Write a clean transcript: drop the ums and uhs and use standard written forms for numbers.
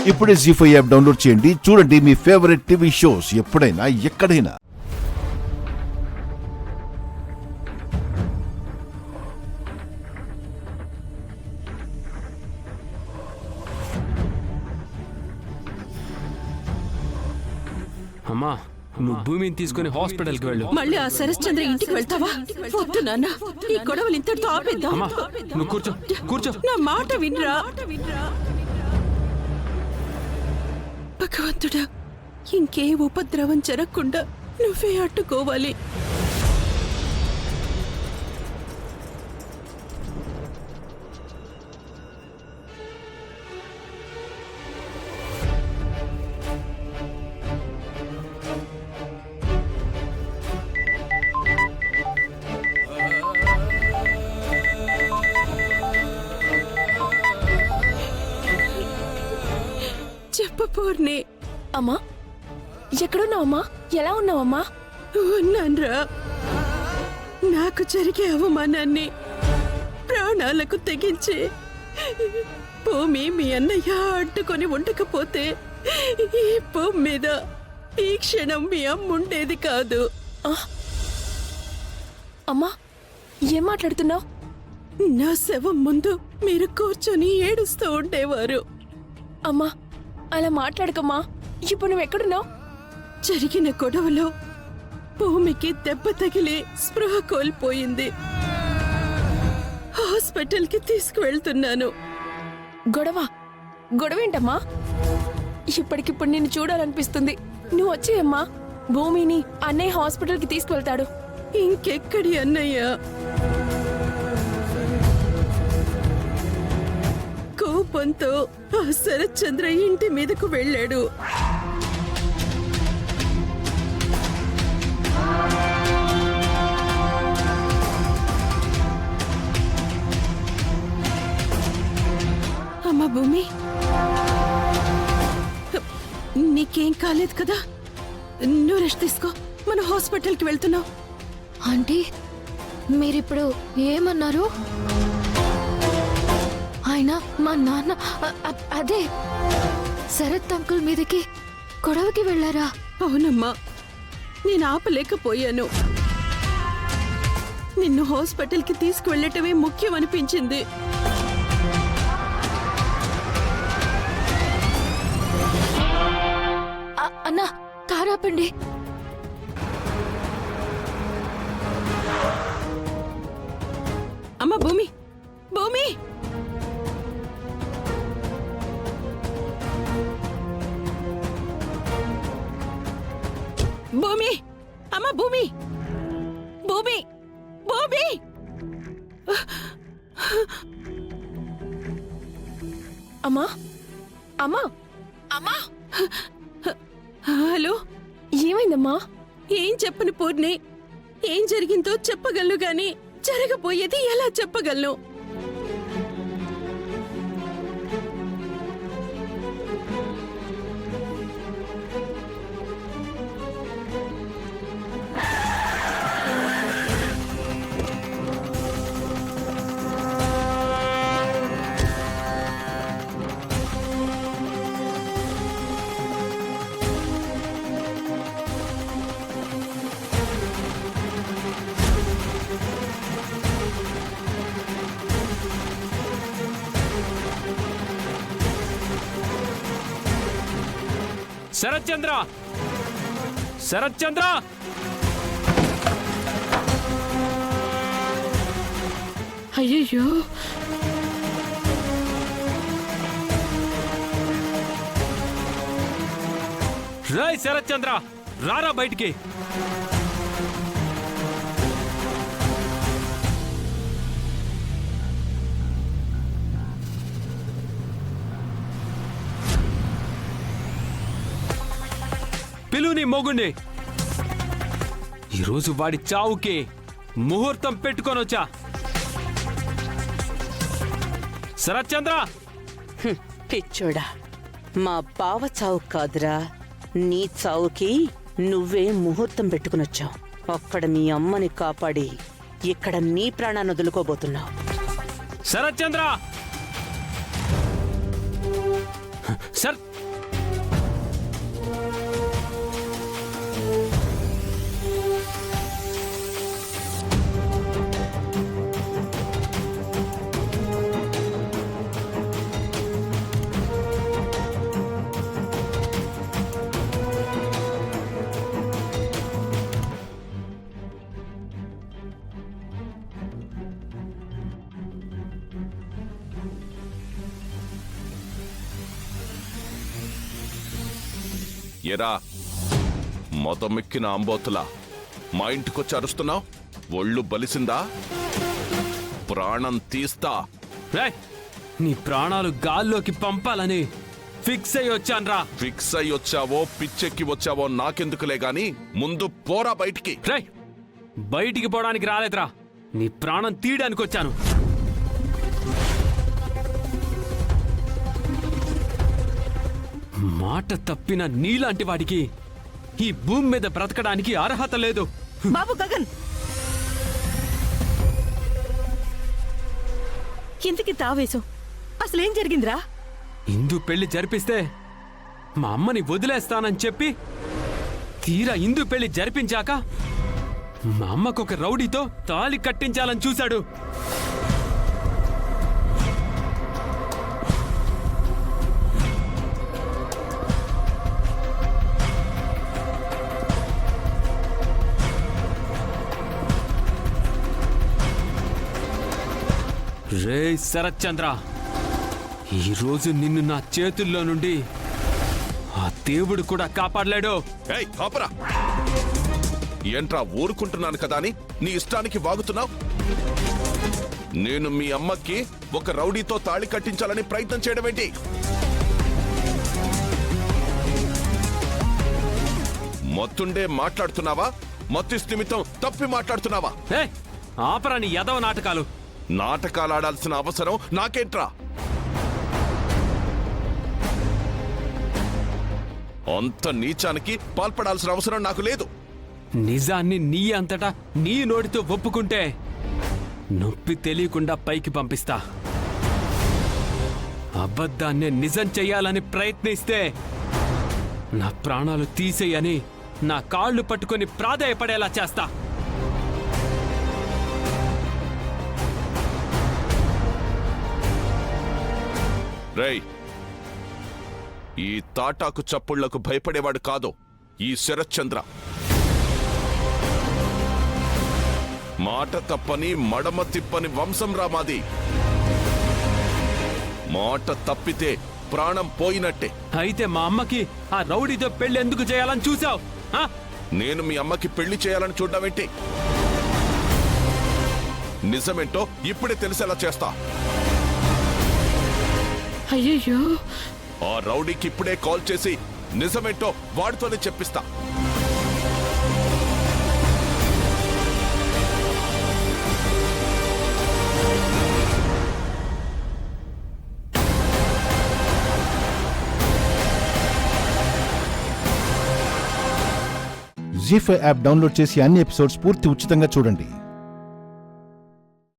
ఇప్పుడే జీ5 app download చేయండి. చూడండి మీ ఫేవరెట్ టీవీ షోస్ ఎప్పుడైనా ఎక్కడైనా. అమ్మా, నువ్వు భూమిని తీసుకుని హాస్పిటల్కి వెళ్ళు. మళ్ళీ ఆ శరశ్చంద్ర ఇంటికి వెళ్తావా? వద్దు నాన్న, ఈ గొడవలు ఇంతటితో ఆపేద్దాం. అమ్మా, నువ్వు కూర్చో కూర్చో. నా మాట వినరా? భగవంతుడా, ఇంకే ఉపద్రవం జరగకుండా నువ్వే అడ్డుకోవాలి. చెప్పపోర్నే. అమ్మా, ఎక్కడున్నావమ్మా? ఎలా ఉన్నావమ్మా? ఉన్నాన్రా. నాకు జరిగే అవమానాన్ని ప్రాణాలకు తెగించి భూమి మీ అన్నయ్య అడ్డుకొని ఉండకపోతే ఈ భూమి మీద ఈ క్షణం మీ అమ్మ ఉండేది కాదు. అమ్మా, ఏం మాట్లాడుతున్నావు? నా శవం ముందు మీరు కూర్చొని ఏడుస్తూ ఉండేవారు. అమ్మా, అలా మాట్లాడకమ్మా. ఇప్పుడు నువ్వు ఎక్కడున్నావు? జరిగిన గొడవలో భూమికి దెబ్బ తగిలి స్పృహ కోల్పోయింది. హాస్పిటల్కి తీసుకువెళ్తున్నాను. గొడవ? గొడవేంటమ్మా? ఇప్పటికిప్పుడు నిన్ను చూడాలనిపిస్తుంది. నువ్వు వచ్చేయమ్మా. భూమిని అన్నయ్య హాస్పిటల్కి తీసుకువెళ్తాడు. ఇంకెక్కడి అన్నయ్య? కోపంతో ఆ శరత్చంద్ర ఇంటి మీదకు వెళ్ళాడు. అమ్మ భూమి, నీకేం కాలేదు కదా? నువ్వు రెస్ట్ తీసుకో. మనం హాస్పిటల్కి వెళ్తున్నాం. ఆంటీ, మీరిప్పుడు ఏమన్నారు? ఆయన మా నాన్న అదే శరత్ అంకుల్ మీదకి గొడవకి వెళ్ళారా? అవునమ్మా, నేను ఆపలేకపోయాను. నిన్ను హాస్పిటల్కి తీసుకువెళ్ళటమే ముఖ్యం అనిపించింది. అన్నా, కారాపండి. అమ్మ భూమి, భూమి, భూమి, అమ్మ భూమి, భూమి, భూమి. అమ్మా, అమ్మా, అమ్మా. హలో, ఏమైందమ్మా? ఏం చెప్పను పూర్ణి. ఏం జరిగిందో చెప్పగలను గాని జరగబోయేది ఎలా చెప్పగలను? శరత్చంద్ర, శరత్చంద్ర! అయ్యో, రాయ్ శరత్చంద్ర, రారా బయటికి. పిలుని మొగుండి. ఈరోజు వాడి చావుకి ముహూర్తం పెట్టుకొనొచ్చా. శరత్చంద్ర! పిచ్చోడా, మా బావ చావు కాదురా, నీ చావుకి నువ్వే ముహూర్తం పెట్టుకునొచ్చావు. అక్కడ మీ అమ్మని కాపాడి ఇక్కడ నీ ప్రాణాన్ని వదులుకోబోతున్నావు. శరత్చంద్ర! సర్ ఎరా మొదమెక్కిన అంబోతులా మా ఇంటికొచ్చి అరుస్తున్నావు? ఒళ్ళు బలిసిందా? ప్రాణం తీస్తా. రేయ్ నీ ప్రాణాలు గాల్లోకి పంపాలని ఫిక్స్ అయ్యి వచ్చాన్రా. ఫిక్స్ అయి వచ్చావో పిచ్చెక్కి వచ్చావో నాకెందుకులే గాని ముందు పోరా బయటికి. రేయ్ బయటికి పోవడానికి రాలేదురా, నీ ప్రాణం తీయడానికి వచ్చాను. మాట తప్పిన నీలాంటి వాడికి ఈ భూమి మీద బ్రతకడానికి అర్హత లేదు. బాబు గగన్, ఇంతకి తావేశం అసలేం జరిగిందిరా? ఇందు పెళ్లి జరిపిస్తే మా అమ్మని వదిలేస్తానని చెప్పి తీరా ఇందు పెళ్లి జరిపించాక మా అమ్మకు ఒక రౌడీతో తాళి కట్టించాలని చూశాడు. రే శరత్ చంద్ర, ఈరోజు నిన్ను నా చేతుల్లో నుండి ఆ దేవుడు కూడా కాపాడలేడు. ఏయ్ ఆపరా! ఏంట్రా ఊరుకుంటున్నాను కదా అని నీ ఇష్టానికి వాగుతున్నావు? నేను మీ అమ్మకి ఒక రౌడీతో తాళి కట్టించాలని ప్రయత్నం చేయడం ఏంటి? మొత్తుండే మాట్లాడుతున్నావా? మత్తు స్థిమితం తప్పి మాట్లాడుతున్నావా? ఏ ఆపరా నీ యదవ నాటకాలు. నాటకాలాడాల్సిన అవసరం నాకేంట్రా? అంత నీచానికి పాల్పడాల్సిన అవసరం నాకు లేదు. నిజాన్ని నీ అంతటా నీ నోటితో ఒప్పుకుంటే నొప్పి తెలియకుండా పైకి పంపిస్తా. అబద్ధాన్నే నిజం చెయ్యాలని ప్రయత్నిస్తే నా ప్రాణాలు తీసేయని నా కాళ్ళు పట్టుకొని ప్రాధేయపడేలా చేస్తా. రేయ్, ఈ తాటాకు చప్పుళ్లకు భయపడేవాడు కాదు ఈ శరత్చంద్ర. మాట తప్పని మడమ తిప్పని వంశం రామాది. మాట తప్పితే ప్రాణం పోయినట్టే. అయితే మా అమ్మకి ఆ రౌడీతో పెళ్లి ఎందుకు చేయాలని చూసావు? నేను మీ అమ్మకి పెళ్లి చేయాలని చూడ్డామేంటి? నిజమేంటో ఇప్పుడే తెలిసేలా చేస్తా. అయ్యయ్యో, ఆ రౌడీకి ఇప్పుడే కాల్ చేసి నిజమేంటో వాడితోనే చెప్పిస్తా. జీ5 యాప్ డౌన్లోడ్ చేసి అన్ని ఎపిసోడ్స్ పూర్తి ఉచితంగా చూడండి.